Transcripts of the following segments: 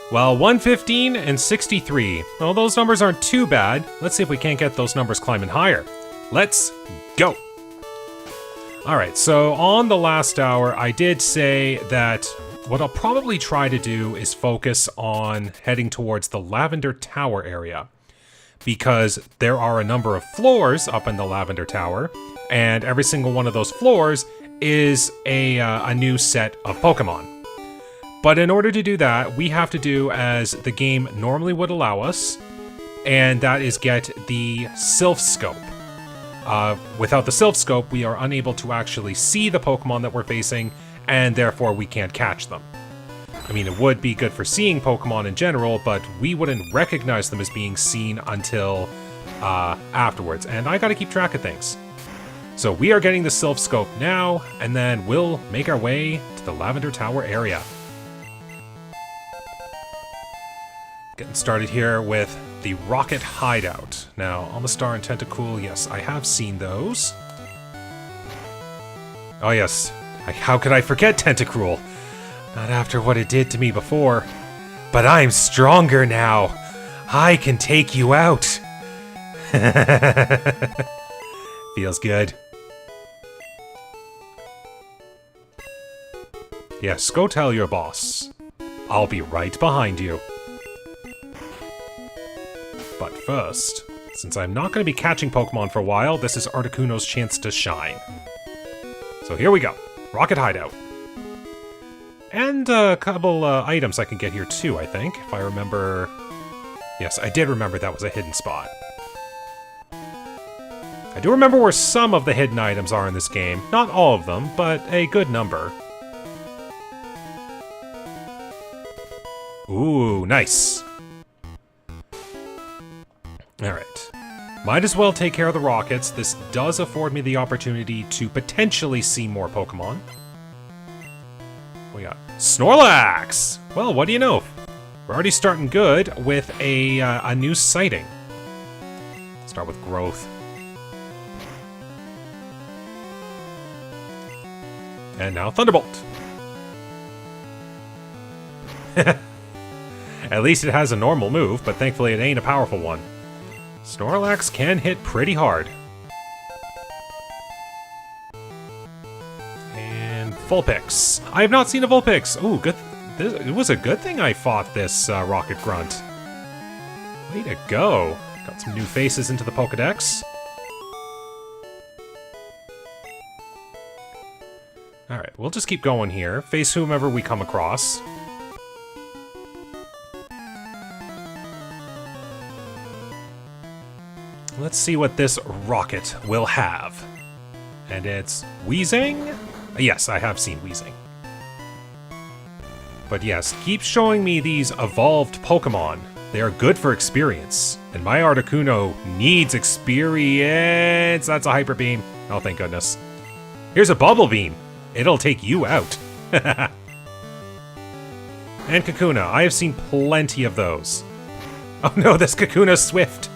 Well, 115 and 63. Well, those numbers aren't too bad. Let's see if we can't get those numbers climbing higher. Let's go. Alright, so on the last hour, I did say that what I'll probably try to do is focus on heading towards the Lavender Tower area. Because there are a number of floors up in the Lavender Tower, and every single one of those floors is a new set of Pokemon. But in order to do that, we have to do as the game normally would allow us, and that is get the Silph Scope. Without the Silph Scope, we are unable to actually see the Pokemon that we're facing, and therefore we can't catch them. I mean, it would be good for seeing Pokemon in general, but we wouldn't recognize them as being seen until afterwards, and I gotta keep track of things. So we are getting the Silph Scope now, and then we'll make our way to the Lavender Tower area. Getting started here with the Rocket Hideout. Now, Amistar and Tentacool, yes, I have seen those. Oh yes, how could I forget Tentacruel? Not after what it did to me before. But I'm stronger now. I can take you out. Feels good. Yes, go tell your boss. I'll be right behind you. But first, since I'm not going to be catching Pokemon for a while, this is Articuno's chance to shine. So here we go. Rocket Hideout. And a couple items I can get here too, I think, if I remember. Yes, I did remember that was a hidden spot. I do remember where some of the hidden items are in this game. Not all of them, but a good number. Ooh, nice. Alright. Might as well take care of the rockets. This does afford me the opportunity to potentially see more Pokemon. We got Snorlax! Well, what do you know? We're already starting good with a new sighting. Start with Growth. And now Thunderbolt. At least it has a normal move, but thankfully it ain't a powerful one. Snorlax can hit pretty hard. And Vulpix. I have not seen a Vulpix. Ooh, good. It was a good thing I fought this Rocket Grunt. Way to go. Got some new faces into the Pokedex. Alright, we'll just keep going here. Face whomever we come across. Let's see what this rocket will have. And it's Weezing? Yes, I have seen Weezing. But yes, keep showing me these evolved Pokemon. They are good for experience. And my Articuno needs experience. That's a Hyper Beam. Oh, thank goodness. Here's a Bubble Beam. It'll take you out. And Kakuna. I have seen plenty of those. Oh no, this Kakuna's swift.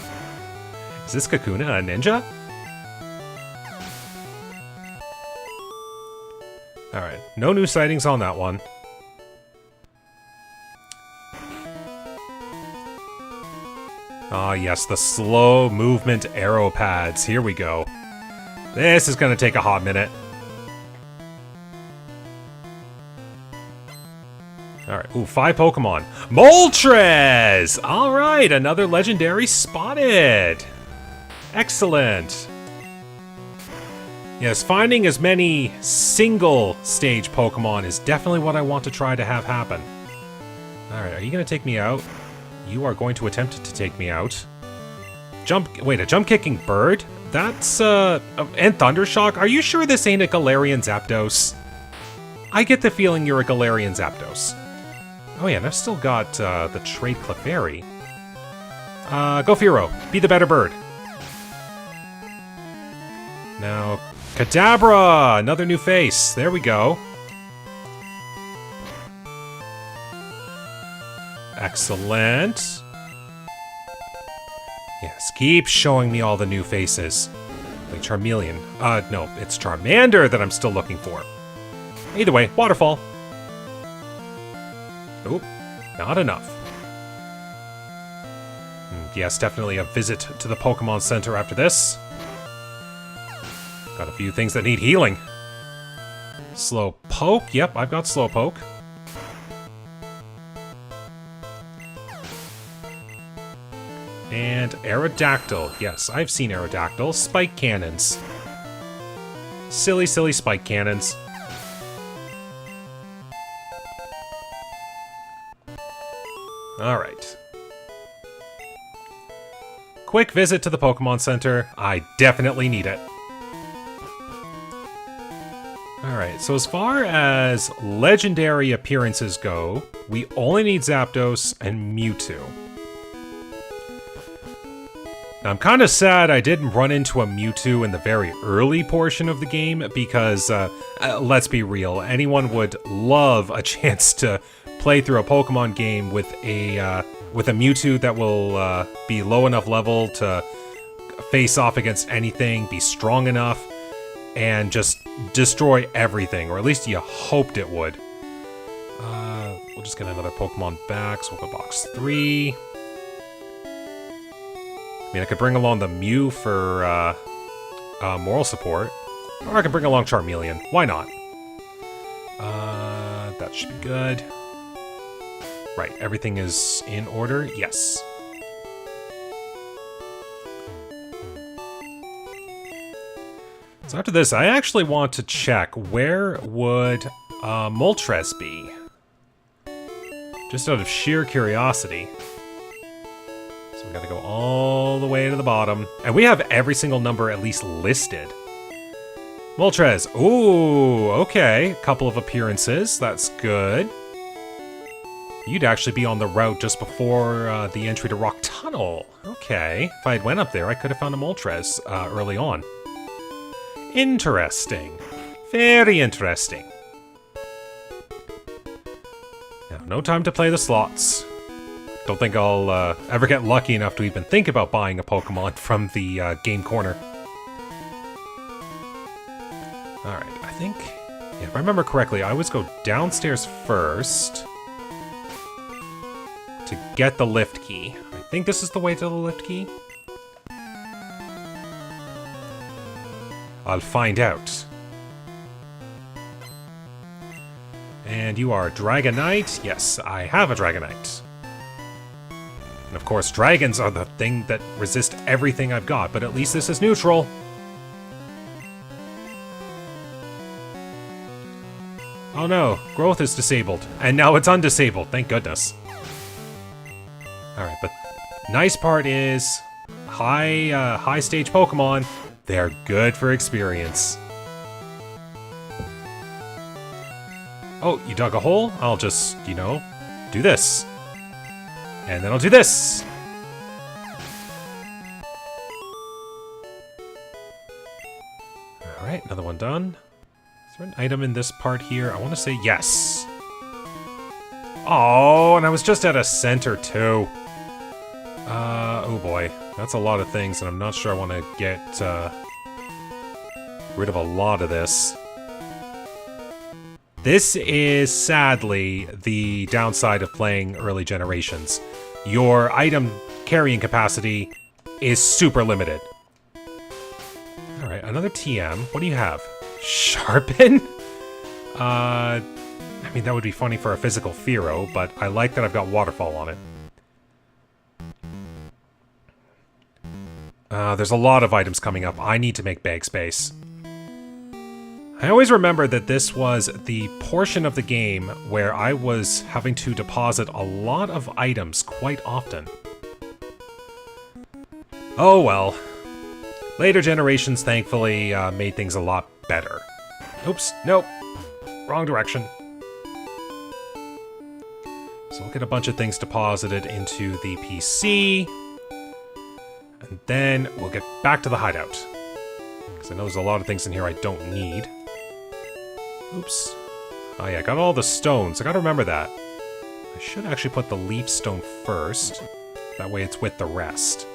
Is this Kakuna a ninja? Alright, no new sightings on that one. Ah yes, the slow movement arrow pads. Here we go. This is gonna take a hot minute. Alright, ooh, 5 Pokemon. Moltres! Alright, another legendary spotted! Excellent! Yes, finding as many single-stage Pokemon is definitely what I want to try to have happen. Alright, are you going to take me out? You are going to attempt to take me out. Wait, a jump-kicking bird? That's, and Thundershock? Are you sure this ain't a Galarian Zapdos? I get the feeling you're a Galarian Zapdos. Oh yeah, and I've still got, the trait Clefairy. Go Firo, be the better bird. Now, Kadabra! Another new face. There we go. Excellent. Yes, keep showing me all the new faces. Like Charmeleon. No, it's Charmander that I'm still looking for. Either way, Waterfall. Nope, not enough. Yes, definitely a visit to the Pokemon Center after this. Got a few things that need healing. Slowpoke. Yep, I've got Slowpoke. And Aerodactyl. Yes, I've seen Aerodactyl. Spike cannons. Silly, silly spike cannons. Alright. Quick visit to the Pokemon Center. I definitely need it. Alright, so as far as legendary appearances go, we only need Zapdos and Mewtwo. Now, I'm kind of sad I didn't run into a Mewtwo in the very early portion of the game because, let's be real, anyone would love a chance to play through a Pokemon game with a Mewtwo that will be low enough level to face off against anything, be strong enough, and just destroy everything, or at least you hoped it would. We'll just get another Pokemon back, so we'll go box 3. I mean, I could bring along the Mew for moral support, or I could bring along Charmeleon. Why not? That should be good. Right, everything is in order? Yes. So after this, I actually want to check where would Moltres be? Just out of sheer curiosity. So we gotta go all the way to the bottom. And we have every single number at least listed. Moltres. Ooh, okay. Couple of appearances. That's good. You'd actually be on the route just before the entry to Rock Tunnel. Okay. If I had went up there, I could have found a Moltres early on. Interesting. Very interesting. Now, no time to play the slots. Don't think I'll ever get lucky enough to even think about buying a Pokemon from the game corner. Alright, I think... yeah, if I remember correctly, I always go downstairs first to get the lift key. I think this is the way to the lift key. I'll find out. And you are Dragonite? Yes, I have a Dragonite. And of course, dragons are the thing that resist everything I've got, but at least this is neutral. Oh no, growth is disabled. And now it's undisabled, thank goodness. Alright, but nice part is, high stage Pokemon, they're good for experience. Oh, you dug a hole? I'll just, you know, do this. And then I'll do this. Alright, another one done. Is there an item in this part here? I want to say yes. Oh, and I was just at a center too. Oh boy. That's a lot of things, and I'm not sure I want to get rid of a lot of this. This is, sadly, the downside of playing early generations. Your item carrying capacity is super limited. Alright, another TM. What do you have? Sharpen? I mean, that would be funny for a physical Fearow, but I like that I've got Waterfall on it. There's a lot of items coming up. I need to make bag space. I always remember that this was the portion of the game where I was having to deposit a lot of items quite often. Oh well. Later generations, thankfully, made things a lot better. Oops, nope. Wrong direction. So we'll get a bunch of things deposited into the PC. And then we'll get back to the hideout. Because I know there's a lot of things in here I don't need. Oops. Oh yeah, I got all the stones. I gotta remember that. I should actually put the leaf stone first. That way it's with the rest.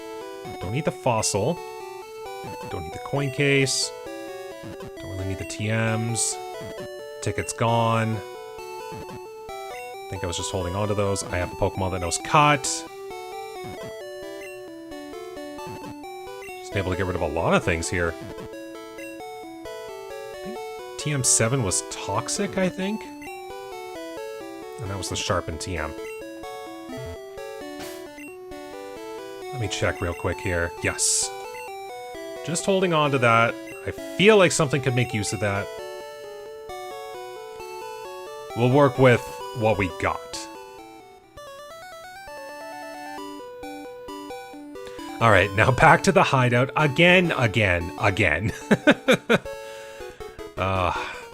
Don't need the fossil. Don't need the coin case. Don't really need the TMs. Ticket's gone. I think I was just holding on to those. I have a Pokemon that knows Cut. Able to get rid of a lot of things here. I think TM7 was toxic, I think? And that was the sharpened TM. Let me check real quick here. Yes. Just holding on to that. I feel like something could make use of that. We'll work with what we got. Alright, now back to the hideout again.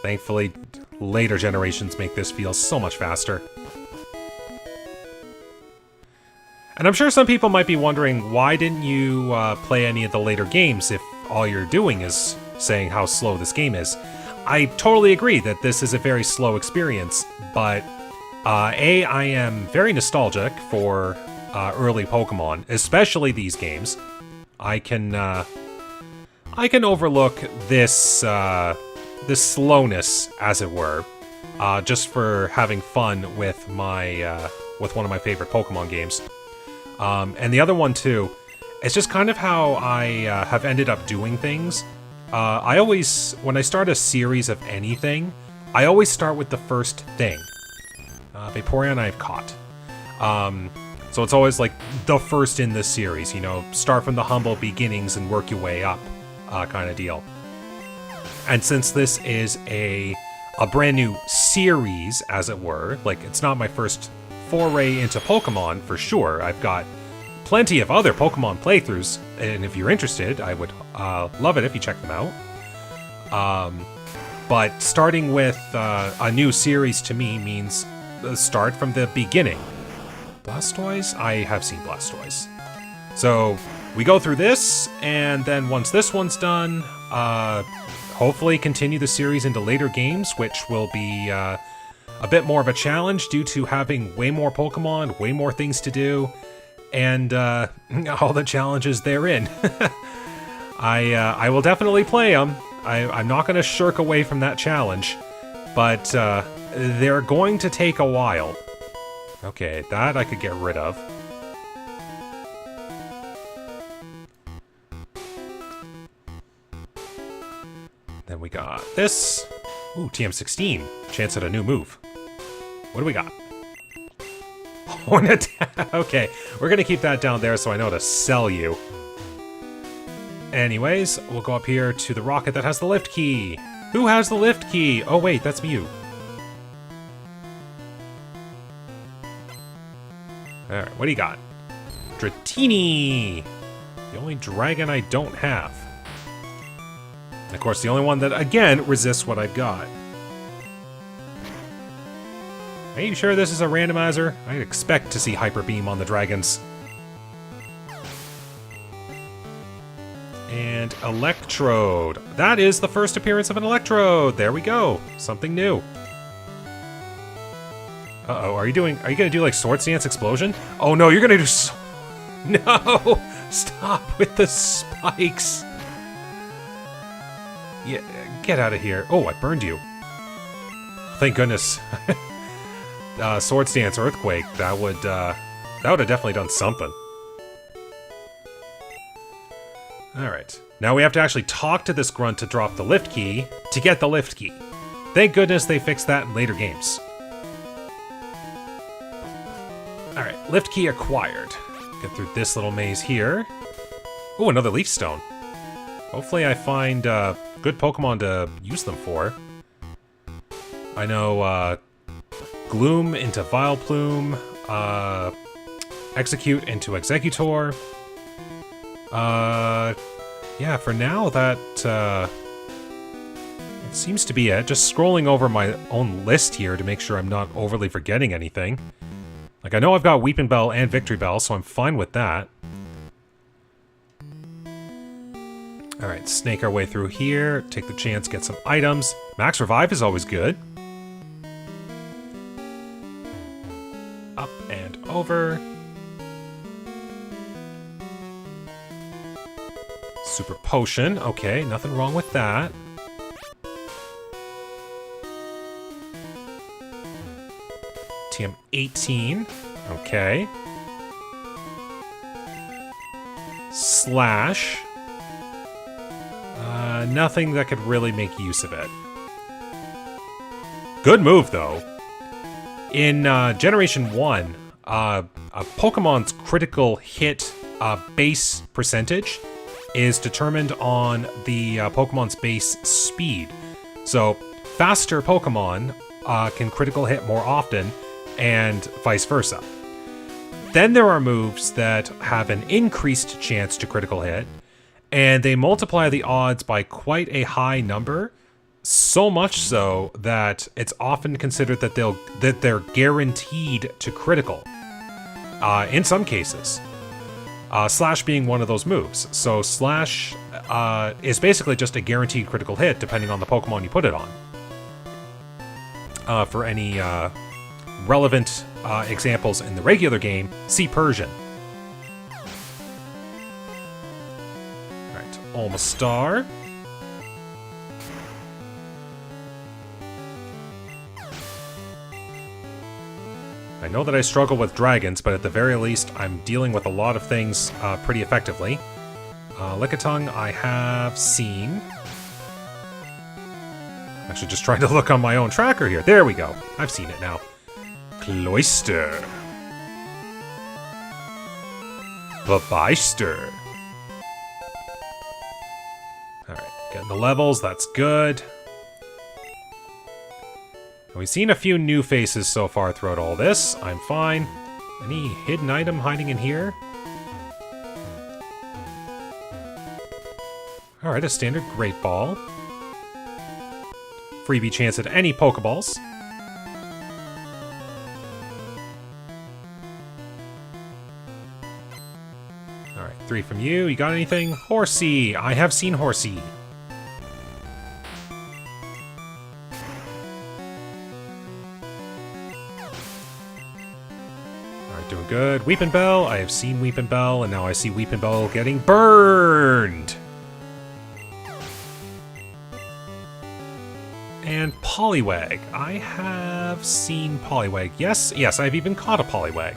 Thankfully, later generations make this feel so much faster. And I'm sure some people might be wondering, why didn't you play any of the later games if all you're doing is saying how slow this game is? I totally agree that this is a very slow experience, but I am very nostalgic for early Pokemon, especially these games. I can overlook this this slowness, as it were, just for having fun with my with one of my favorite Pokemon games. And the other one too, it's just kind of how I have ended up doing things. I always, when I start a series of anything, I always start with the first thing. Vaporeon I've caught. So it's always like the first in this series, you know, start from the humble beginnings and work your way up, kind of deal. And since this is a brand new series, as it were, like it's not my first foray into Pokemon for sure. I've got plenty of other Pokemon playthroughs, and if you're interested, I would love it if you check them out. But starting with a new series to me means start from the beginning. Blastoise? I have seen Blastoise. So we go through this, and then once this one's done, hopefully continue the series into later games, which will be a bit more of a challenge due to having way more Pokemon, way more things to do, and all the challenges therein. I will definitely play them. I'm not going to shirk away from that challenge, but they're going to take a while. Okay, that I could get rid of. Then we got this. Ooh, TM16. Chance at a new move. What do we got? Oh, an attack. Okay, we're gonna keep that down there so I know to sell you. Anyways, we'll go up here to the rocket that has the lift key. Who has the lift key? Oh wait, that's Mew. Alright, what do you got? Dratini! The only dragon I don't have. And of course, the only one that, again, resists what I've got. Are you sure this is a randomizer? I'd expect to see Hyper Beam on the dragons. And Electrode. That is the first appearance of an Electrode. There we go. Something new. Uh-oh, are you gonna do like Swords Dance Explosion? Oh no, you're gonna do No! Stop with the spikes! Yeah, get out of here. Oh, I burned you. Thank goodness. Swords Dance Earthquake, that would have definitely done something. Alright. Now we have to actually talk to this grunt to drop the lift key to get the lift key. Thank goodness they fixed that in later games. Alright, lift key acquired. Get through this little maze here. Ooh, another leaf stone. Hopefully I find good Pokemon to use them for. I know Gloom into Vileplume, Execute into Executor. Yeah, for now that seems to be it. Just scrolling over my own list here to make sure I'm not overly forgetting anything. Like, I know I've got Weeping Bell and Victory Bell, so I'm fine with that. Alright, snake our way through here, take the chance, get some items. Max Revive is always good. Up and over. Super Potion, okay, nothing wrong with that. TM18, okay. Slash. Nothing that could really make use of it. Good move, though. In Generation 1, a Pokemon's critical hit base percentage is determined on the Pokemon's base speed. So, faster Pokemon can critical hit more often, and vice versa. Then there are moves that have an increased chance to critical hit, and they multiply the odds by quite a high number. So much so that it's often considered that they're guaranteed to critical. In some cases, Slash being one of those moves. So Slash is basically just a guaranteed critical hit depending on the Pokemon you put it on. For any relevant examples in the regular game, see Persian. All right, Omastar. I know that I struggle with dragons, but at the very least, I'm dealing with a lot of things pretty effectively. Lickitung I have seen. Actually, just trying to look on my own tracker here. There we go. I've seen it now. Cloyster. Babeister. Alright, getting the levels, that's good. We've seen a few new faces so far throughout all this. I'm fine. Any hidden item hiding in here? Alright, a standard Great Ball. Freebie chance at any Pokeballs. Alright, 3 from you. You got anything? Horsey! I have seen Horsey. Doing good. Weepinbell. I have seen Weepinbell, and now I see Weepinbell getting burned. And Poliwag. I have seen Poliwag. Yes, I've even caught a Poliwag.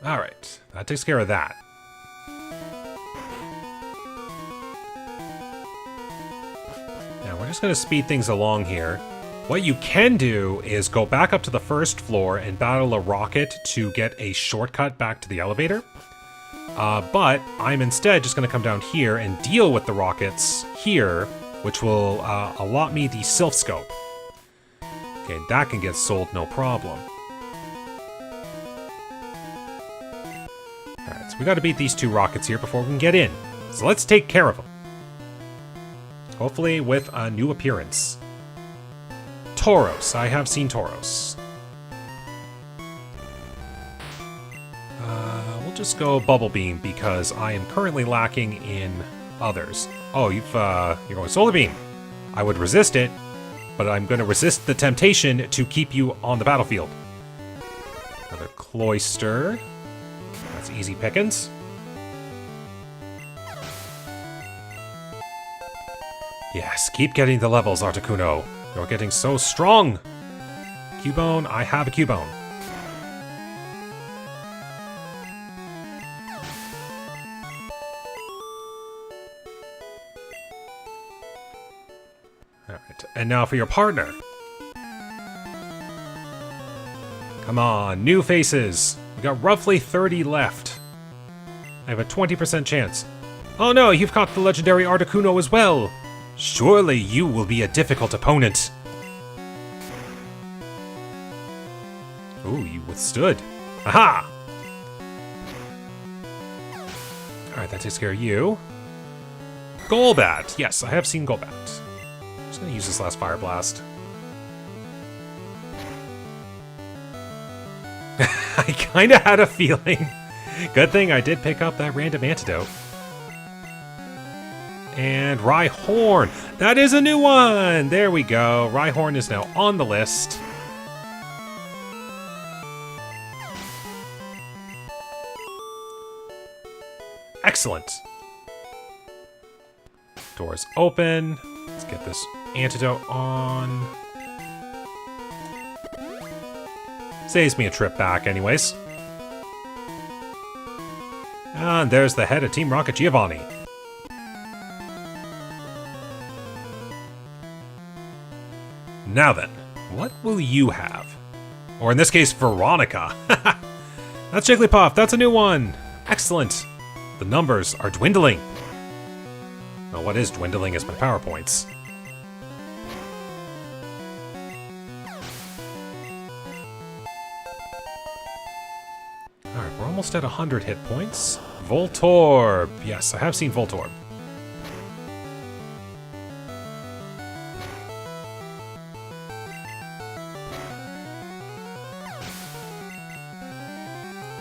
Alright, that takes care of that. We're just going to speed things along here. What you can do is go back up to the first floor and battle a rocket to get a shortcut back to the elevator. But I'm instead just going to come down here and deal with the rockets here, which will allot me the Silph Scope. Okay, that can get sold no problem. Alright, so we got to beat these 2 rockets here before we can get in. So let's take care of them. Hopefully with a new appearance. Tauros. I have seen Tauros. We'll just go Bubble Beam because I am currently lacking in others. Oh, you're going Solar Beam. I would resist it, but I'm going to resist the temptation to keep you on the battlefield. Another Cloyster. That's easy pickings. Yes, keep getting the levels, Articuno. You're getting so strong. Cubone, I have a Cubone. Alright, and now for your partner. Come on, new faces. We got roughly 30 left. I have a 20% chance. Oh no, you've caught the legendary Articuno as well. Surely you will be a difficult opponent. Ooh, you withstood. Aha! Alright, that takes care of you. Golbat! Yes, I have seen Golbat. I'm just gonna use this last Fire Blast. I kinda had a feeling. Good thing I did pick up that random antidote. And Rhyhorn. That is a new one! There we go. Rhyhorn is now on the list. Excellent. Doors open. Let's get this antidote on. Saves me a trip back anyways. And there's the head of Team Rocket, Giovanni. Now then, what will you have? Or in this case, Veronica. That's Jigglypuff, that's a new one! Excellent! The numbers are dwindling. Well, what is dwindling is my power points. Alright, we're almost at 100 hit points. Voltorb! Yes, I have seen Voltorb.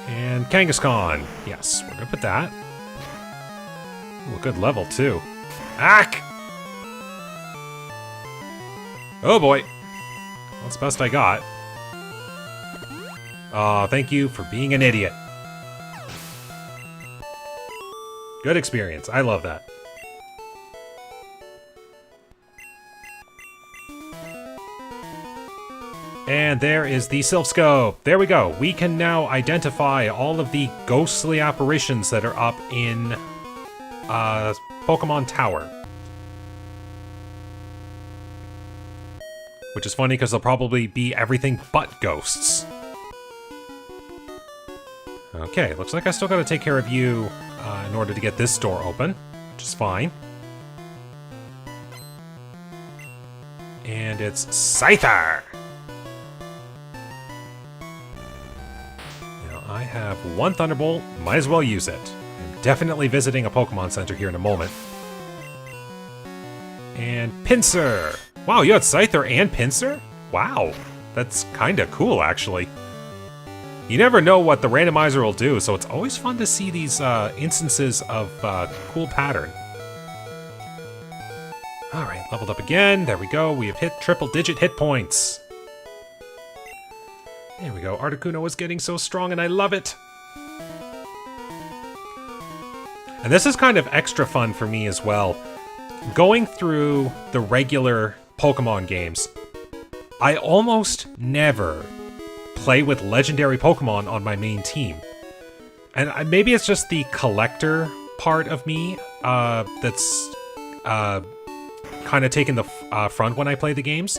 And Kangaskhan. Yes, we're good with that. Ooh, a good level, too. Ack! Oh boy. That's the best I got. Aw, thank you for being an idiot. Good experience. I love that. And there is the Silph Scope. There we go. We can now identify all of the ghostly apparitions that are up in Pokemon Tower. Which is funny because they'll probably be everything but ghosts. Okay, looks like I still gotta take care of you in order to get this door open, which is fine. And it's Scyther! Now, I have one Thunderbolt, might as well use it. I'm definitely visiting a Pokemon Center here in a moment. And Pinsir! Wow, you had Scyther and Pinsir? Wow, that's kinda cool, actually. You never know what the randomizer will do, so it's always fun to see these instances of cool pattern. Alright, leveled up again. There we go. We have hit triple-digit hit points. There we go. Articuno is getting so strong, and I love it. And this is kind of extra fun for me as well. Going through the regular Pokemon games, I almost never play with legendary Pokemon on my main team. And maybe it's just the collector part of me that's kind of taking the front when I play the games.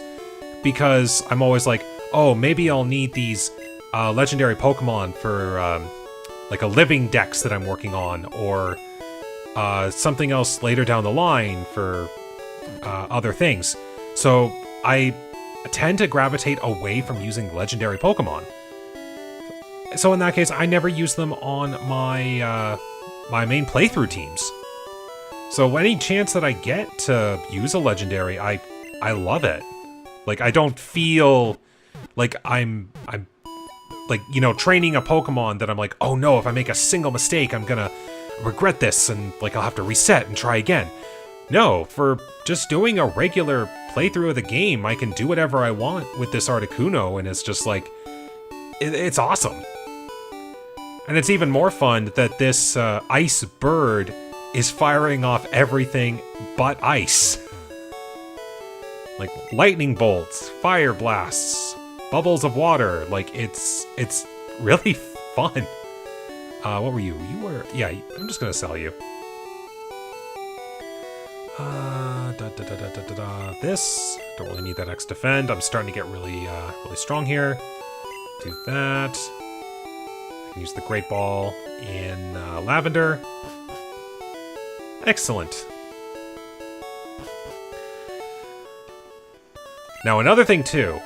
Because I'm always like, oh, maybe I'll need these legendary Pokemon for like a living dex that I'm working on, or something else later down the line for other things. So I tend to gravitate away from using legendary Pokemon. So in that case, I never use them on my my main playthrough teams. So any chance that I get to use a legendary, I love it. Like, I don't feel like I'm like, you know, training a Pokemon that I'm like, oh no, if I make a single mistake, I'm gonna regret this, and like I'll have to reset and try again. No, for just doing a regular playthrough of the game, I can do whatever I want with this Articuno, and it's just like, it's awesome. And it's even more fun that this ice bird is firing off everything but ice. Like lightning bolts, fire blasts, bubbles of water. Like, it's really fun. What were you? You were... Yeah, I'm just gonna sell you. This. Don't really need that X defend. I'm starting to get really strong here. Do that. I can use the Great Ball in Lavender. Excellent. Now, another thing, too.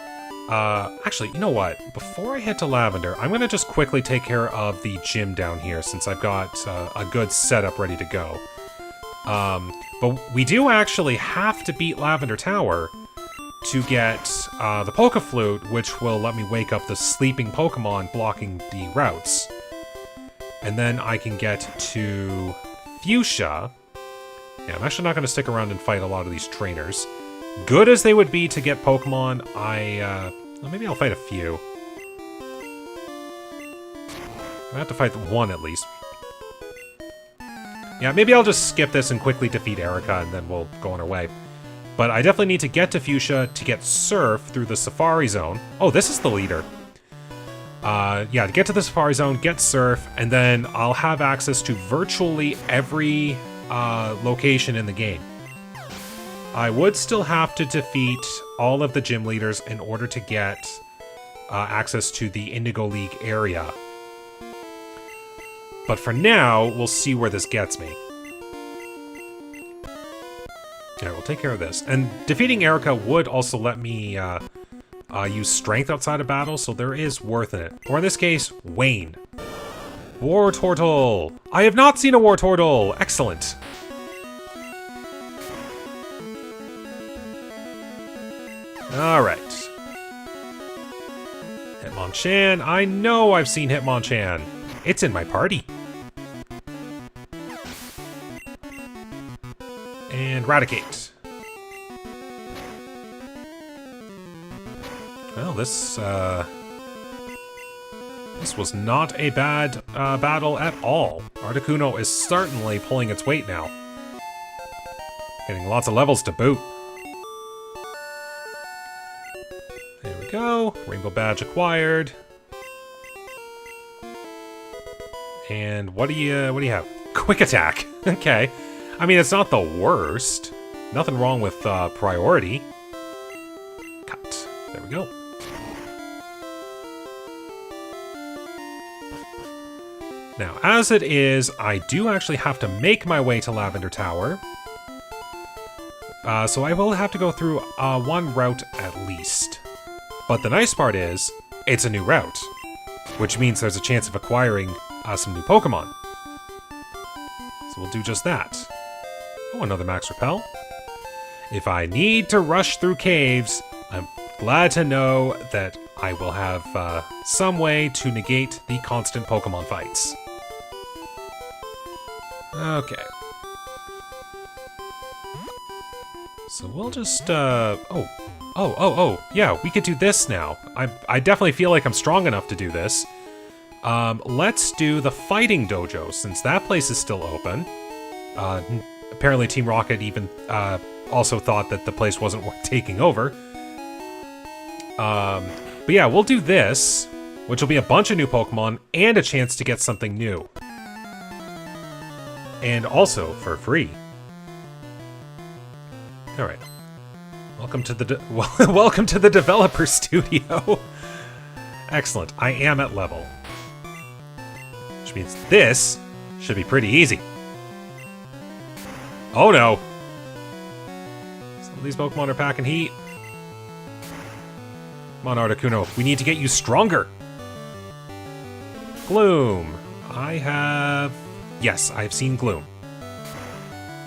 Actually, you know what? Before I head to Lavender, I'm going to just quickly take care of the gym down here, since I've got a good setup ready to go. But we do actually have to beat Lavender Tower to get the Poke Flute, which will let me wake up the sleeping Pokemon blocking the routes. And then I can get to Fuchsia. Yeah, I'm actually not going to stick around and fight a lot of these trainers. Good as they would be to get Pokemon, well, maybe I'll fight a few. I have to fight one at least. Yeah, maybe I'll just skip this and quickly defeat Erica, and then we'll go on our way. But I definitely need to get to Fuchsia to get Surf through the Safari Zone. Oh, this is the leader. Yeah, to get to the Safari Zone, get Surf, and then I'll have access to virtually every location in the game. I would still have to defeat all of the gym leaders in order to get access to the Indigo League area. But for now, we'll see where this gets me. Yeah, we'll take care of this. And defeating Erica would also let me use strength outside of battle, so there is worth in it. Or in this case, Wayne. War Turtle! I have not seen a War Turtle! Excellent! Alright. Hitmonchan. I know I've seen Hitmonchan. It's in my party. And Raticate. Well, this was not a bad battle at all. Articuno is certainly pulling its weight now. Getting lots of levels to boot. There we go. Rainbow badge acquired. And what do you have? Quick attack. Okay. I mean, it's not the worst. Nothing wrong with priority. Cut. There we go. Now, as it is, I do actually have to make my way to Lavender Tower. So I will have to go through one route at least. But the nice part is, it's a new route. Which means there's a chance of acquiring some new Pokemon. So we'll do just that. Oh, another Max Repel. If I need to rush through caves, I'm glad to know that I will have some way to negate the constant Pokemon fights. Okay. So we'll just, yeah, we could do this now. I definitely feel like I'm strong enough to do this. Let's do the Fighting Dojo, since that place is still open. Apparently Team Rocket even also thought that the place wasn't worth taking over. But yeah, we'll do this, which will be a bunch of new Pokemon and a chance to get something new. And also for free. All right. Welcome to the welcome to the developer studio. Excellent. I am at level. Which means this should be pretty easy. Oh no. Some of these Pokemon are packing heat. Come on, Articuno. We need to get you stronger. Gloom. I have... Yes, I've seen Gloom.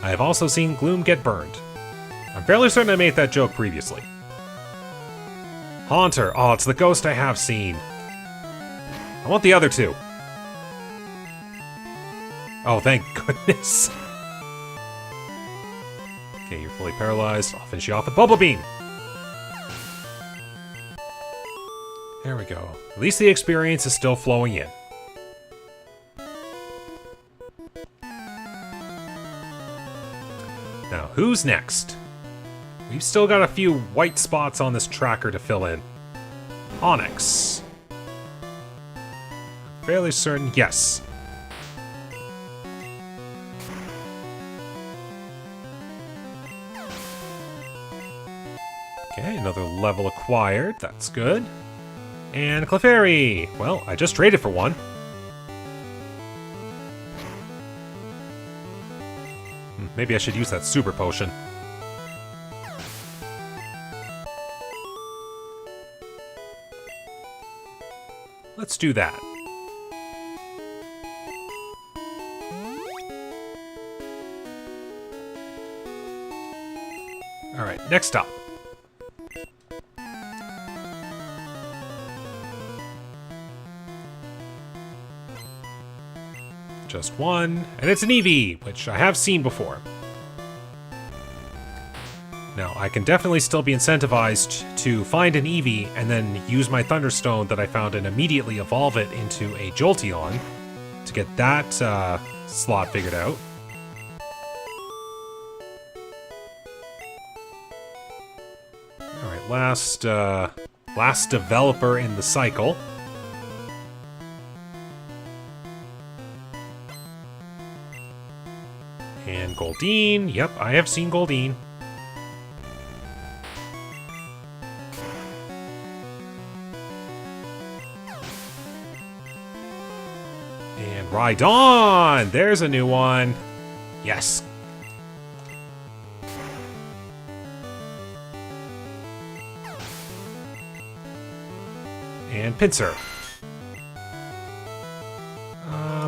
I have also seen Gloom get burned. I'm fairly certain I made that joke previously. Haunter. Oh, it's the ghost I have seen. I want the other two. Oh, thank goodness. Okay, you're fully paralyzed. I'll finish you off with Bubble Beam. There we go. At least the experience is still flowing in. Now, who's next? We've still got a few white spots on this tracker to fill in. Onyx. Fairly certain, yes. Okay, another level acquired. That's good. And Clefairy. Well, I just traded for one. Maybe I should use that super potion. Let's do that. Alright, next up. Just one, and it's an Eevee, which I have seen before. Now, I can definitely still be incentivized to find an Eevee and then use my Thunderstone that I found and immediately evolve it into a Jolteon to get that slot figured out. Alright, last developer in the cycle. Goldeen. Yep, I have seen Goldeen. And Rhydon! There's a new one. Yes. And Pinsir.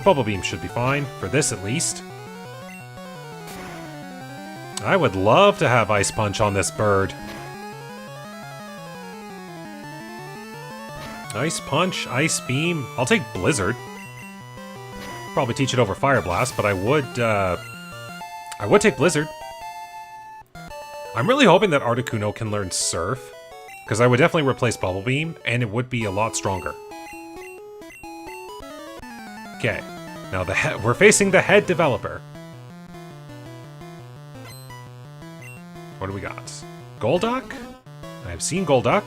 Bubble Beam should be fine, for this at least. I would love to have Ice Punch on this bird. Ice Punch, Ice Beam. I'll take Blizzard. Probably teach it over Fire Blast, but I would take Blizzard. I'm really hoping that Articuno can learn Surf, because I would definitely replace Bubble Beam, and it would be a lot stronger. Okay, now we're facing the head developer. What do we got? Golduck? I've seen Golduck.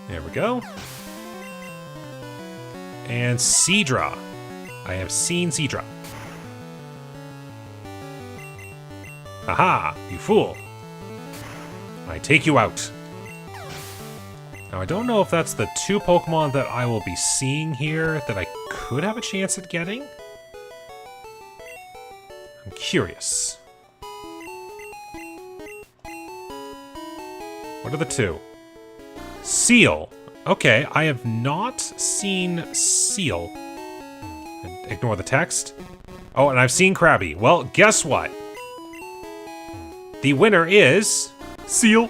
There we go. And Seadra. I have seen Seadra. Aha, you fool. I take you out. Now, I don't know if that's the two Pokemon that I will be seeing here that I could have a chance at getting. I'm curious. What are the two? Seal. Okay, I have not seen Seal. Ignore the text. Oh, and I've seen Krabby. Well, guess what? The winner is... Seal.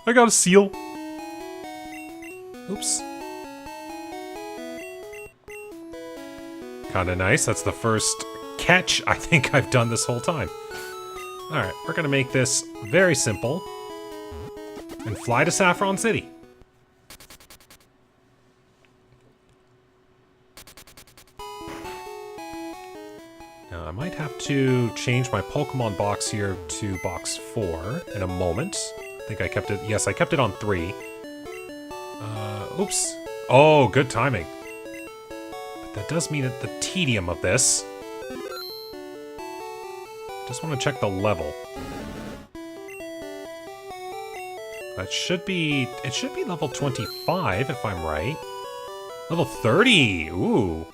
I got a Seal. Oops. Kinda nice. That's the first catch I think I've done this whole time. Alright, we're gonna make this very simple. And fly to Saffron City. Now, I might have to change my Pokemon box here to box 4 in a moment. I think I kept it... Yes, I kept it on 3. Oops. Oh, good timing. But that does mean that the tedium of this... Just want to check the level. That should be... It should be level 25, if I'm right. Level 30! Ooh.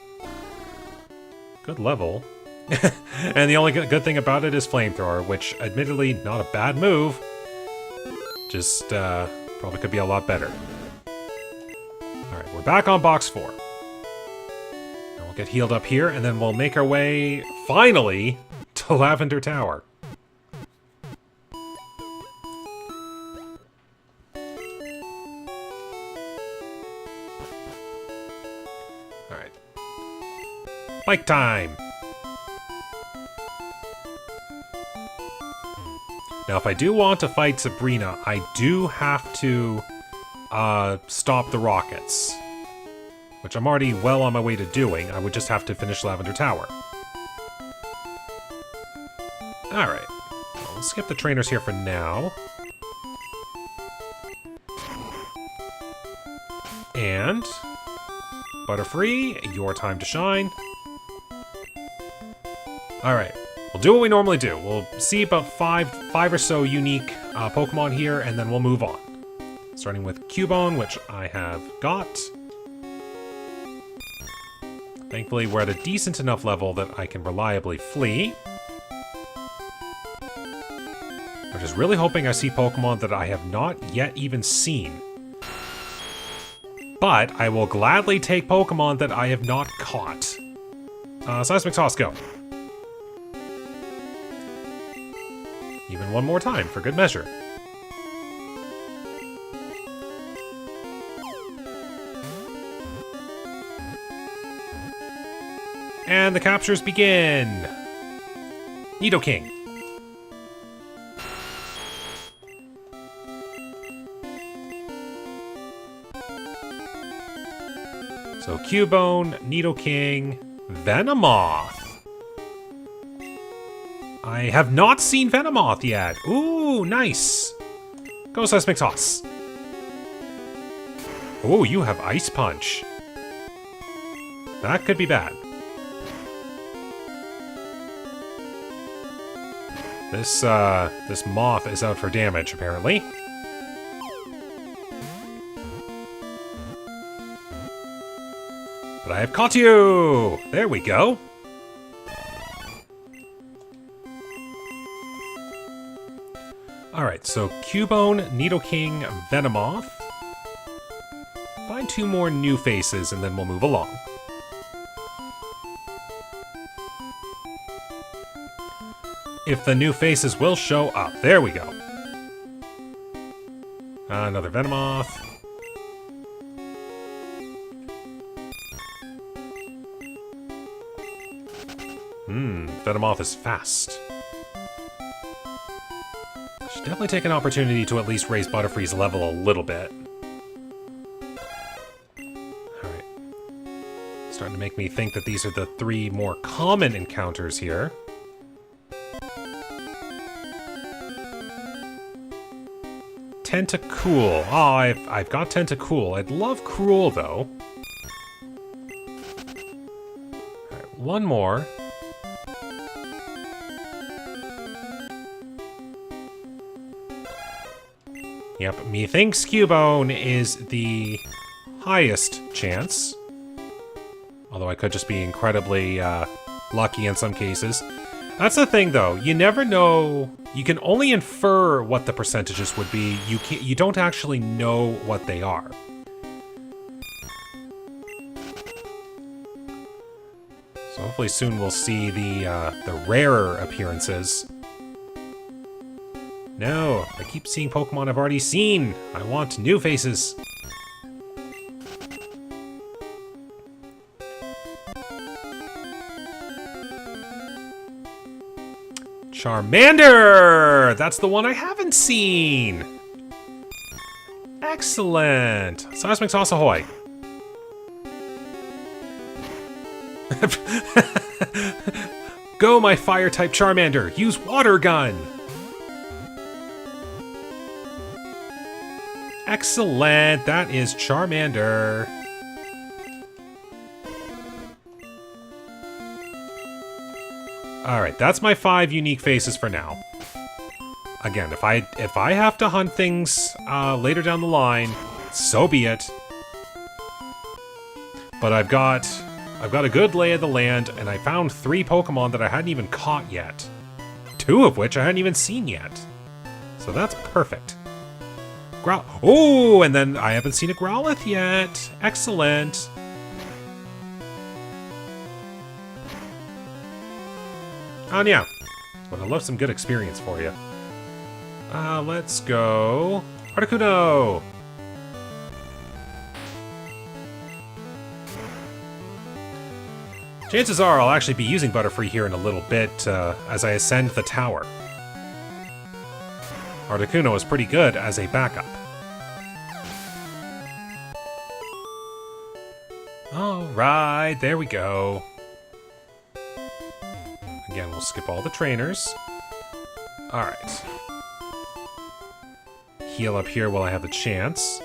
Good level. And the only good thing about it is Flamethrower, which, admittedly, not a bad move. Just, probably could be a lot better. Alright, we're back on box 4. Now we'll get healed up here, and then we'll make our way, finally, to Lavender Tower. Alright. Bike time! Now, if I do want to fight Sabrina, I do have to stop the rockets. Which I'm already well on my way to doing. I would just have to finish Lavender Tower. Alright. Well, let's skip the trainers here for now. And... Butterfree, your time to shine. Alright. We'll do what we normally do. We'll see about five or so unique Pokemon here, and then we'll move on. Starting with Cubone, which I have got. Thankfully, we're at a decent enough level that I can reliably flee. I'm just really hoping I see Pokemon that I have not yet even seen. But I will gladly take Pokemon that I have not caught. Seismic Toss, go. Even one more time, for good measure. And the captures begin! Nidoking. So Cubone, Nidoking, Venomoth. I have not seen Venomoth yet. Ooh, nice. Go Seismic Toss. Oh, you have Ice Punch. That could be bad. This moth is out for damage, apparently. But I have caught you! There we go. Alright, so Cubone, Nidoking, Venomoth. Find 2 more new faces and then we'll move along. If the new faces will show up. There we go. Another Venomoth. Venomoth is fast. Should definitely take an opportunity to at least raise Butterfree's level a little bit. Alright. Starting to make me think that these are the 3 more common encounters here. Tentacool. Oh, I've got Tentacool. I'd love Cruel, though. Alright, 1 more. Yep, methinks Cubone is the highest chance. Although I could just be incredibly lucky in some cases. That's the thing, though. You never know. You can only infer what the percentages would be. You don't actually know what they are. So hopefully soon we'll see the rarer appearances. No, I keep seeing Pokemon I've already seen. I want new faces. Charmander! That's the one I haven't seen! Excellent! Seismic Toss Ahoy! Go, my Fire-type Charmander! Use Water Gun! Excellent! That is Charmander. Alright, that's my 5 unique faces for now. Again, if I have to hunt things later down the line, so be it. But I've got a good lay of the land, and I found 3 Pokemon that I hadn't even caught yet. 2 of which I hadn't even seen yet. So that's perfect. Oh, and then I haven't seen a Growlithe yet. Excellent. Oh, yeah. But I love some good experience for you. Let's go. Articuno! Chances are I'll actually be using Butterfree here in a little bit as I ascend the tower. Articuno is pretty good as a backup. Alright, there we go. Again, we'll skip all the trainers. Alright. Heal up here while I have the chance.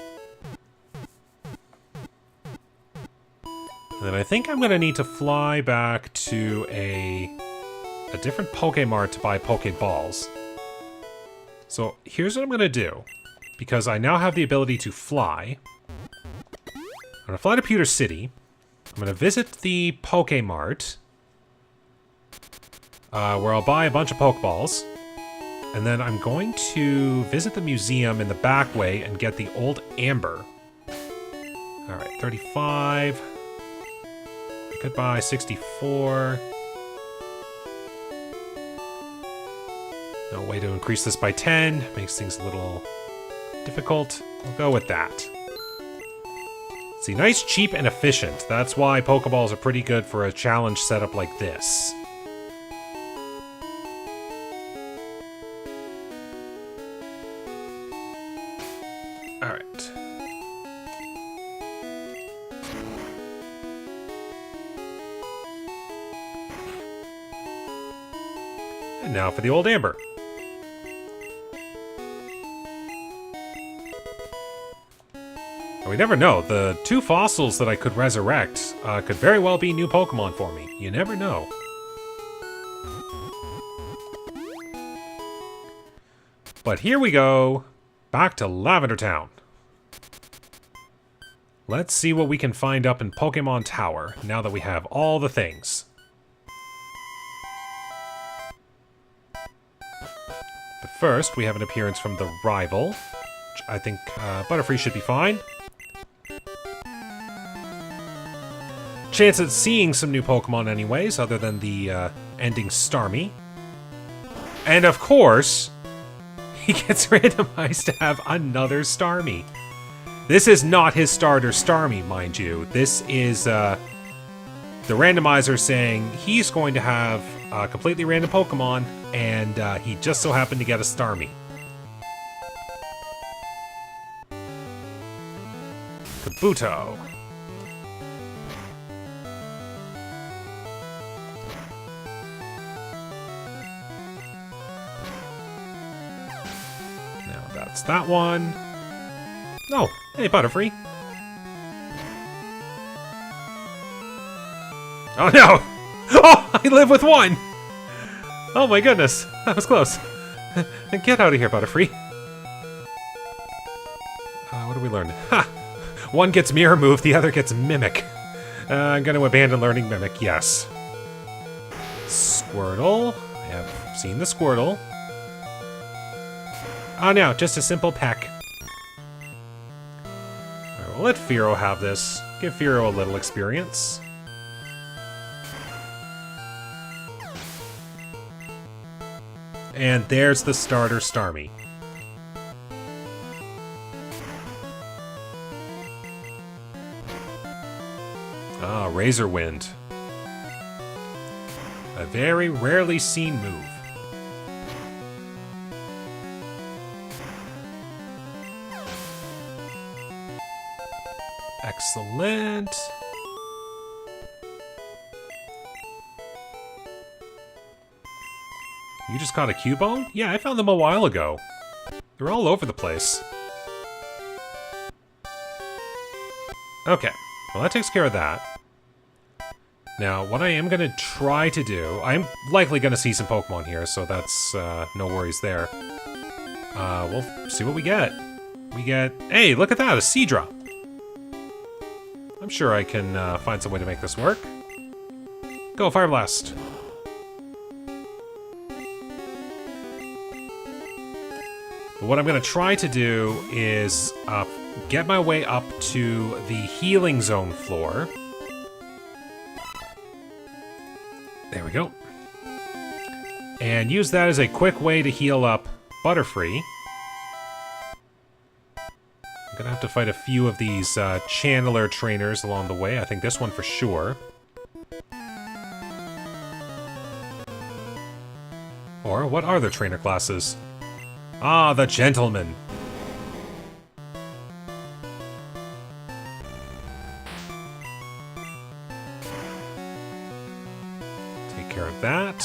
And then I think I'm going to need to fly back to a different Pokemart to buy Pokeballs. So here's what I'm going to do. Because I now have the ability to fly. I'm going to fly to Pewter City. I'm going to visit the Pokemart. Where I'll buy a bunch of Pokeballs. And then I'm going to visit the museum in the back way and get the old Amber. Alright, 35. Goodbye, 64. No way to increase this by 10. Makes things a little difficult. I'll go with that. See, nice, cheap, and efficient. That's why Pokeballs are pretty good for a challenge setup like this. Alright. And now for the old Amber. We never know. The 2 fossils that I could resurrect could very well be new Pokemon for me. You never know. But here we go. Back to Lavender Town. Let's see what we can find up in Pokemon Tower, now that we have all the things. But first, we have an appearance from the rival, which I think Butterfree should be fine. Chance at seeing some new Pokemon anyways, other than the ending Starmie. And of course, he gets randomized to have another Starmie. This is not his starter Starmie, mind you. This is the randomizer saying he's going to have a completely random Pokemon, and he just so happened to get a Starmie. Kabuto. Now that's that one. Oh, hey, Butterfree. Oh, no! Oh, I live with 1! Oh, my goodness. That was close. Get out of here, Butterfree. What do we learn? Ha! 1 gets Mirror Move, the other gets Mimic. I'm going to abandon learning Mimic, yes. Squirtle. I have seen the Squirtle. Oh, no, just a simple peck. We'll let Fearow have this. Give Fearow a little experience. And there's the starter Starmie. Ah, Razor Wind. A very rarely seen move. Excellent. You just caught a Cubone? Yeah, I found them a while ago. They're all over the place. Okay, well that takes care of that. Now, what I am going to try to do... I'm likely going to see some Pokemon here, so that's no worries there. We'll see what we get. We get... Hey, look at that, a Seadra! I'm sure I can find some way to make this work. Go, Fire Blast! But what I'm going to try to do is get my way up to the Healing Zone floor. There we go. And use that as a quick way to heal up Butterfree. I'm going to have to fight a few of these Channeler trainers along the way. I think this one for sure. Or what are the trainer classes? Ah, the Gentleman. Take care of that.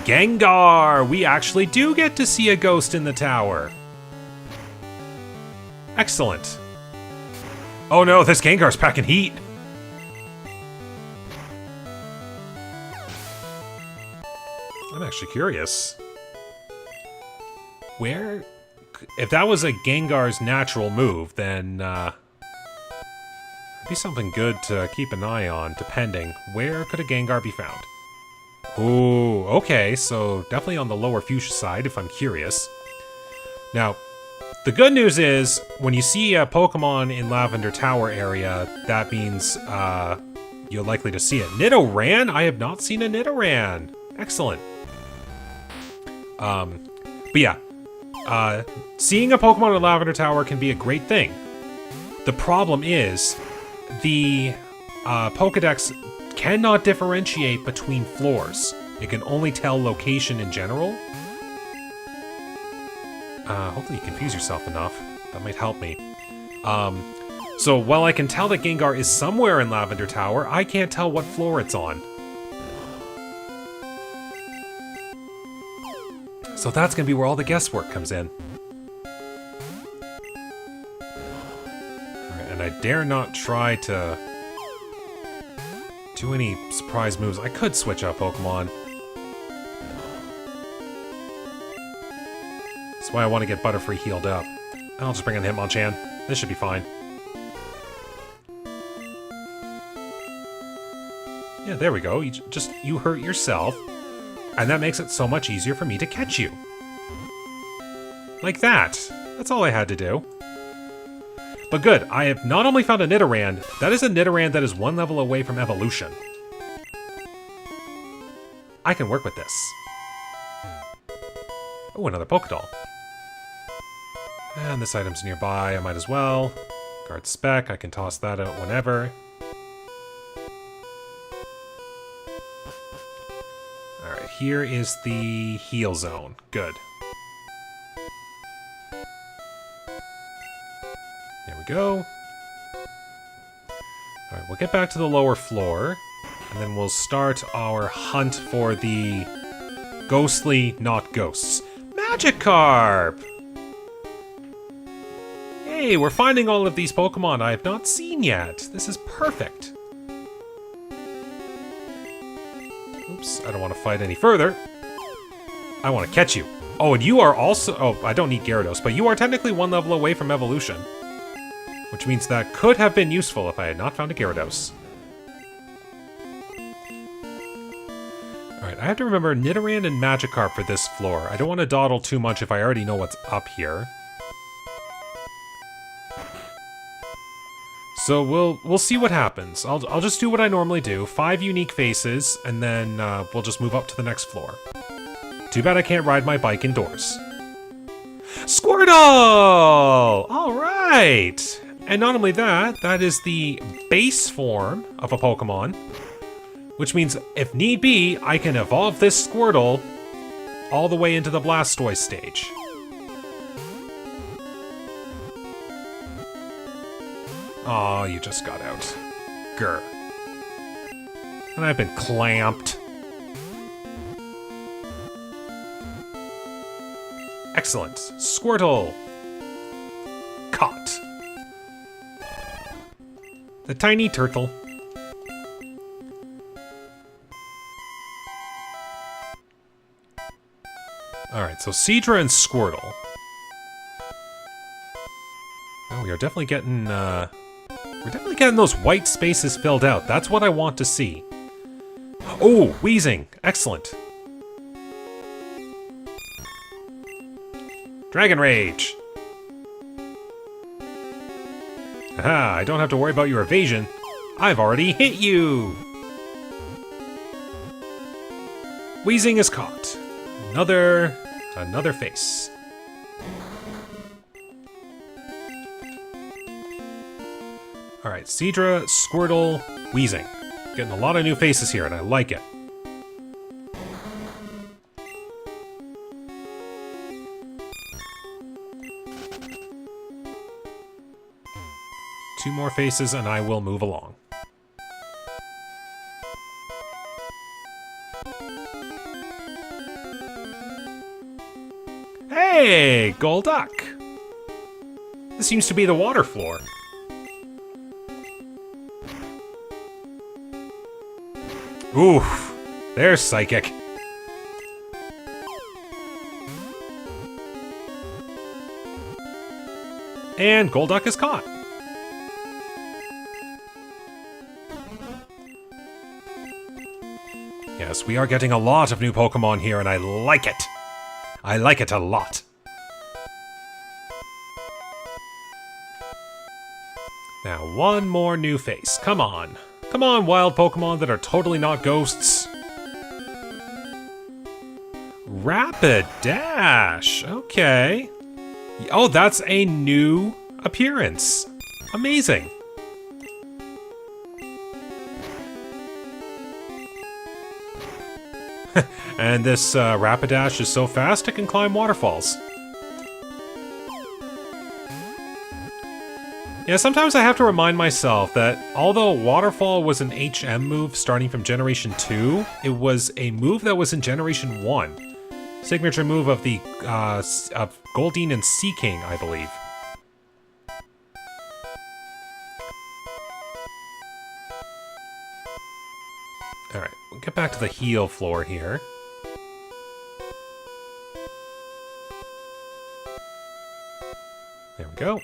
Gengar! We actually do get to see a ghost in the tower. Excellent. Oh no, this Gengar's packing heat. I'm actually curious. Where... If that was a Gengar's natural move, then, it'd be something good to keep an eye on, depending. Where could a Gengar be found? Ooh, okay, so definitely on the lower fuchsia side, if I'm curious. Now, the good news is, when you see a Pokemon in Lavender Tower area, that means, you're likely to see it. Nidoran? I have not seen a Nidoran. Excellent. But yeah, seeing a Pokemon in Lavender Tower can be a great thing. The problem is, the Pokedex cannot differentiate between floors. It can only tell location in general. Hopefully you confuse yourself enough. That might help me. So while I can tell that Gengar is somewhere in Lavender Tower, I can't tell what floor it's on. So that's going to be where all the guesswork comes in. Alright, and I dare not try to do any surprise moves. I could switch out Pokemon. That's why I want to get Butterfree healed up. I'll just bring in Hitmonchan. This should be fine. Yeah, there we go. You hurt yourself, and that makes it so much easier for me to catch you. Like that. That's all I had to do. But good, I have not only found a Nidoran, that is a Nidoran that is 1 level away from evolution. I can work with this. Oh, another Pokédoll. And this item's nearby, I might as well. Guard Spec, I can toss that out whenever. Alright, here is the heal zone. Good. There we go. Alright, we'll get back to the lower floor, and then we'll start our hunt for the ghostly, not ghosts. Magikarp! Hey, we're finding all of these Pokemon I have not seen yet. This is perfect. Oops, I don't want to fight any further. I want to catch you. Oh, and you are also... Oh, I don't need Gyarados, but you are technically 1 level away from evolution. Which means that could have been useful if I had not found a Gyarados. Alright, I have to remember Nidoran and Magikarp for this floor. I don't want to dawdle too much if I already know what's up here. So we'll see what happens. I'll just do what I normally do. 5 unique faces, and then we'll just move up to the next floor. Too bad I can't ride my bike indoors. Squirtle! Alright! And not only that, that is the base form of a Pokemon. Which means, if need be, I can evolve this Squirtle all the way into the Blastoise stage. Aw, you just got out. Grr. And I've been clamped. Excellent. Squirtle. Caught. The tiny turtle. Alright, so Seadra and Squirtle. Oh, we are definitely getting, we're definitely getting those white spaces filled out. That's what I want to see. Oh, Wheezing. Excellent. Dragon Rage. Aha, I don't have to worry about your evasion. I've already hit you. Wheezing is caught. Another face. Alright, Seadra, Squirtle, Wheezing. Getting a lot of new faces here, and I like it. Two more faces, and I will move along. Hey, Golduck! This seems to be the water floor. Oof, there's Psychic. And Golduck is caught. Yes, we are getting a lot of new Pokemon here, and I like it. I like it a lot. Now, one more new face. Come on. Come on, wild Pokemon that are totally not ghosts. Rapidash. Okay. Oh, that's a new appearance. Amazing. And this Rapidash is so fast it can climb waterfalls. Yeah, sometimes I have to remind myself that although Waterfall was an HM move starting from Generation 2, it was a move that was in Generation 1. Signature move of the of Goldeen and Seaking, I believe. get back to the heal floor here. There we go.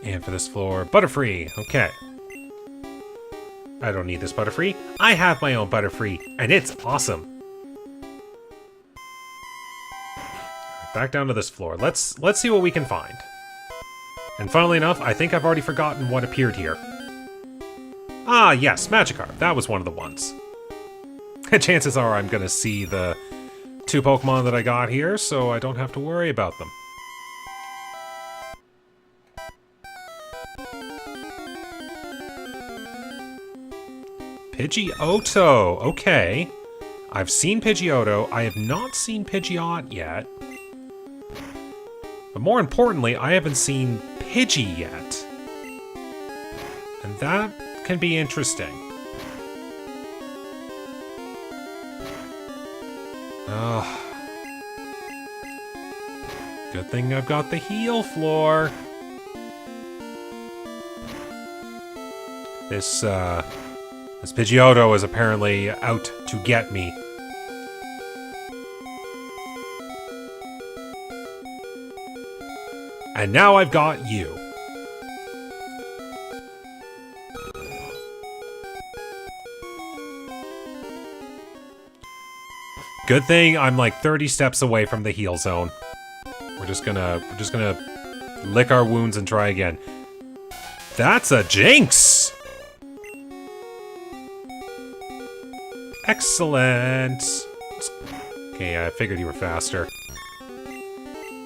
And for this floor, Butterfree. Okay. I don't need this Butterfree. I have my own Butterfree, and it's awesome. Back down to this floor. Let's see what we can find. And funnily enough, I think I've already forgotten what appeared here. Ah, yes, Magikarp. That was one of the ones. Chances are I'm going to see the 2 Pokemon that I got here, so I don't have to worry about them. Pidgeotto. Okay. I've seen Pidgeotto. I have not seen Pidgeot yet. But more importantly, I haven't seen Pidgey yet. And that can be interesting. Good thing I've got the heal floor. This Pidgeotto is apparently out to get me. And now I've got you. Good thing I'm like 30 steps away from the heal zone. We're just gonna lick our wounds and try again. That's a Jinx! Excellent. Okay, I figured you were faster.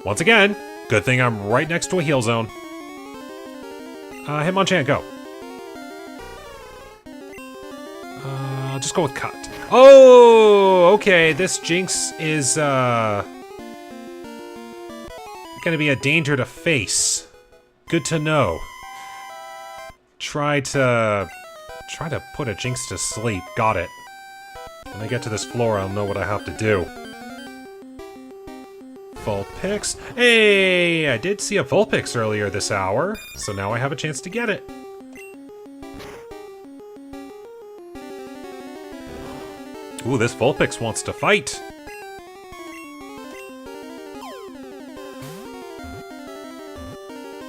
Once again, good thing I'm right next to a heal zone. Hitmonchan, go. I'll just go with Cut. Oh, okay, this Jinx is, gonna be a danger to face. Good to know. Try to put a Jinx to sleep. Got it. When I get to this floor, I'll know what I have to do. Vulpix. Hey, I did see a Vulpix earlier this hour, so now I have a chance to get it. Ooh, this Vulpix wants to fight.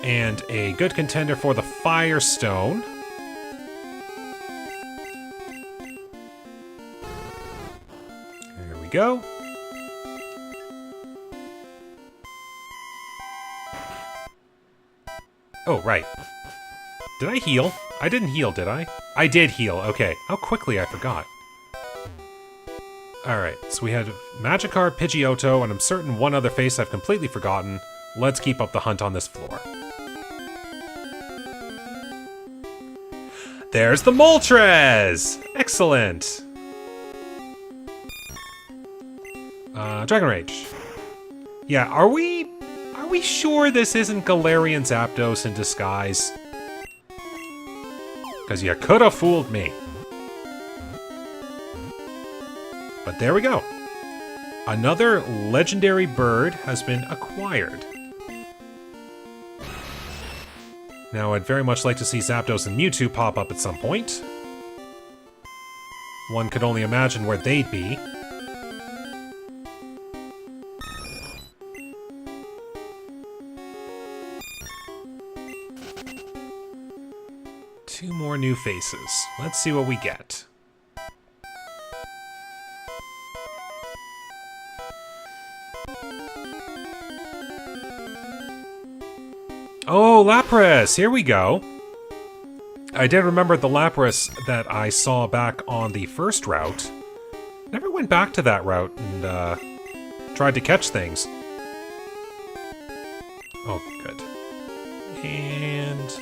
And a good contender for the Firestone. There we go. Oh, right. Did I heal? I didn't heal, did I? I did heal, okay. How quickly I forgot. Alright, so we had Magikarp, Pidgeotto, and I'm certain one other face I've completely forgotten. Let's keep up the hunt on this floor. There's the Moltres! Excellent! Dragon Rage. Yeah, are we sure this isn't Galarian Zapdos in disguise? Because you could have fooled me. But there we go. Another legendary bird has been acquired. Now, I'd very much like to see Zapdos and Mewtwo pop up at some point. One could only imagine where they'd be. Two more new faces. Let's see what we get. Oh, Lapras! Here we go. I did remember the Lapras that I saw back on the first route. Never went back to that route and tried to catch things. Oh, good. And...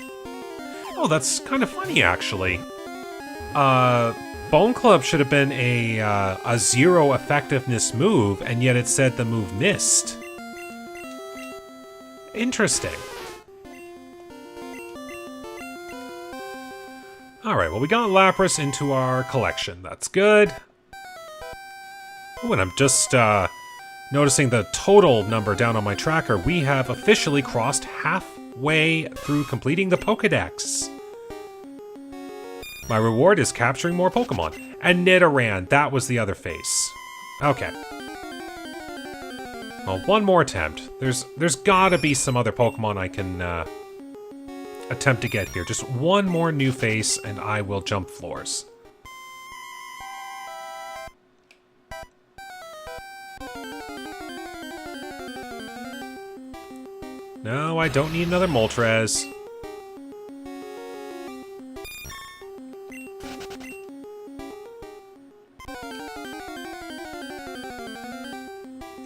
oh, that's kind of funny, actually. Bone Club should have been a 0 effectiveness move, and yet it said the move missed. Interesting. Alright, well, we got Lapras into our collection. That's good. Oh, and I'm just noticing the total number down on my tracker. We have officially crossed half way through completing the Pokedex. My reward is capturing more Pokemon. And Nidoran, that was the other face. Okay. Well, one more attempt. There's gotta be some other Pokemon I can attempt to get here. Just one more new face and I will jump floors. No, I don't need another Moltres.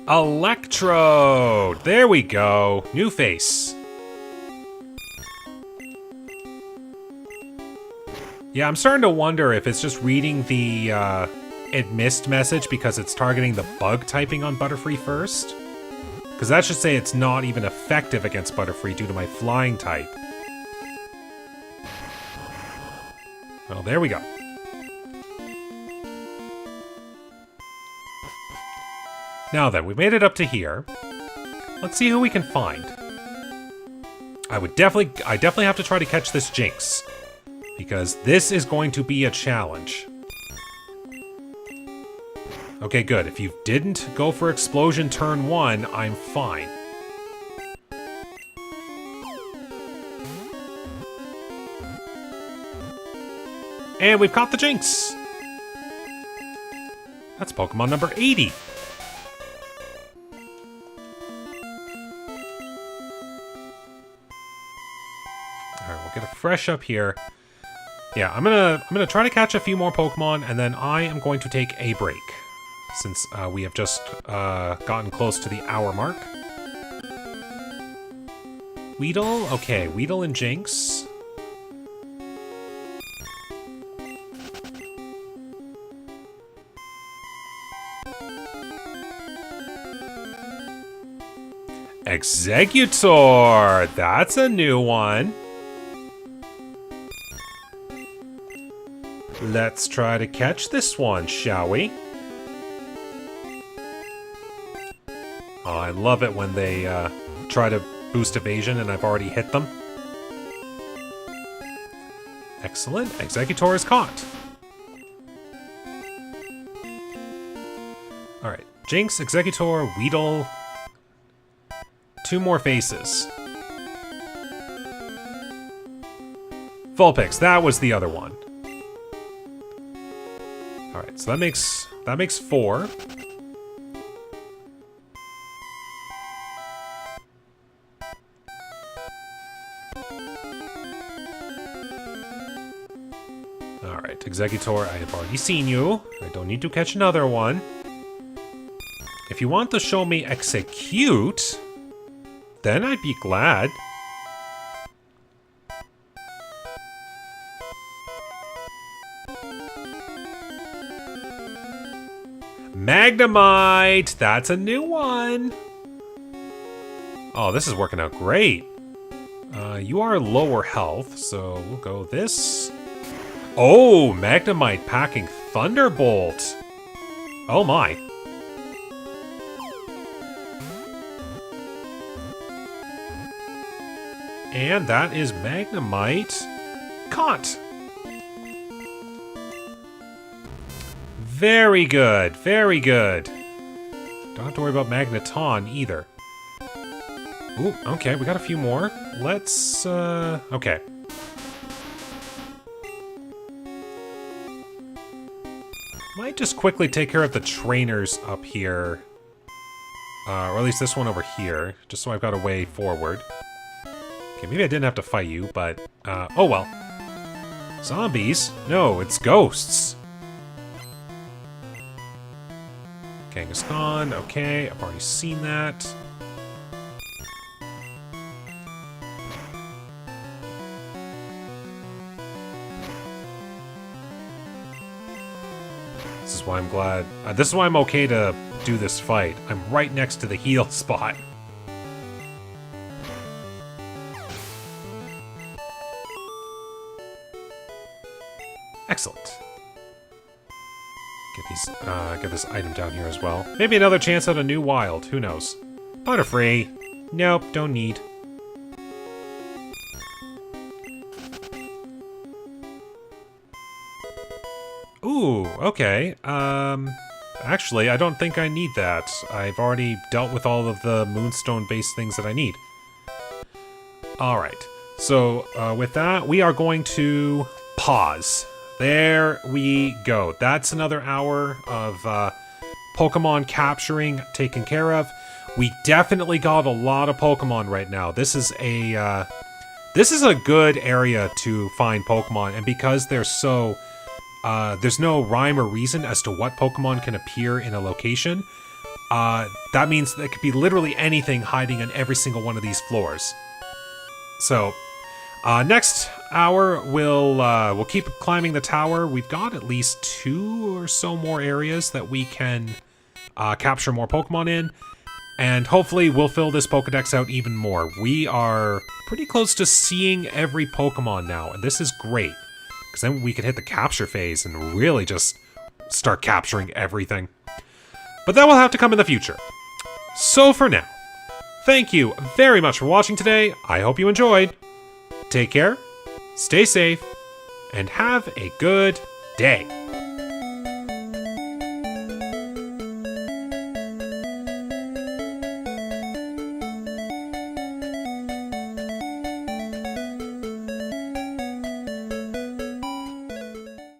Electrode! There we go. New face. Yeah, I'm starting to wonder if it's just reading the it missed message because it's targeting the bug typing on Butterfree first. Because that should say it's not even effective against Butterfree due to my flying type. Well, there we go. Now then, we made it up to here. Let's see who we can find. I definitely have to try to catch this Jinx. Because this is going to be a challenge. Okay, good. If you didn't go for Explosion turn 1, I'm fine. And we've caught the Jinx! That's Pokemon number 80. Alright, we'll get a fresh up here. Yeah, I'm gonna try to catch a few more Pokemon, and then I am going to take a break. Since we have just gotten close to the hour mark. Weedle? Okay, Weedle and Jinx. Exeggutor! That's a new one. Let's try to catch this one, shall we? Oh, I love it when they try to boost evasion and I've already hit them. Excellent. Exeggutor is caught. Alright. Jinx, Exeggutor, Weedle. 2 more faces. Vulpix, that was the other one. Alright, so that makes 4. Alright, Exeggutor, I have already seen you. I don't need to catch another one. If you want to show me Execute, then I'd be glad. Magnemite! That's a new one! Oh, this is working out great. You are lower health, so we'll go this. Oh, Magnemite packing Thunderbolt! Oh my. And that is Magnemite caught! Very good, very good. Don't have to worry about Magneton either. Ooh, okay, we got a few more. Let's, okay. Might just quickly take care of the trainers up here. Or at least this one over here, just so I've got a way forward. Okay, maybe I didn't have to fight you, but, oh well. Zombies? No, it's ghosts. Kangaskhan, okay, I've already seen that. This is why I'm glad, this is why I'm okay to do this fight. I'm right next to the heal spot. Excellent. Get this item down here as well. Maybe another chance at a new wild. Who knows? Butterfree. Nope, don't need. Ooh, okay. Actually, I don't think I need that. I've already dealt with all of the moonstone-based things that I need. Alright, so with that, we are going to pause. There we go. That's another hour of Pokemon capturing taken care of. We definitely got a lot of Pokemon right now. This is a good area to find Pokemon, and because they're so... there's no rhyme or reason as to what Pokemon can appear in a location. That means there could be literally anything hiding on every single one of these floors. So, next hour, we'll keep climbing the tower. We've got at least 2 or so more areas that we can capture more Pokemon in. And hopefully we'll fill this Pokedex out even more. We are pretty close to seeing every Pokemon now, and this is great. Because then we can hit the capture phase and really just start capturing everything. But that will have to come in the future. So for now, thank you very much for watching today. I hope you enjoyed. Take care, stay safe, and have a good day.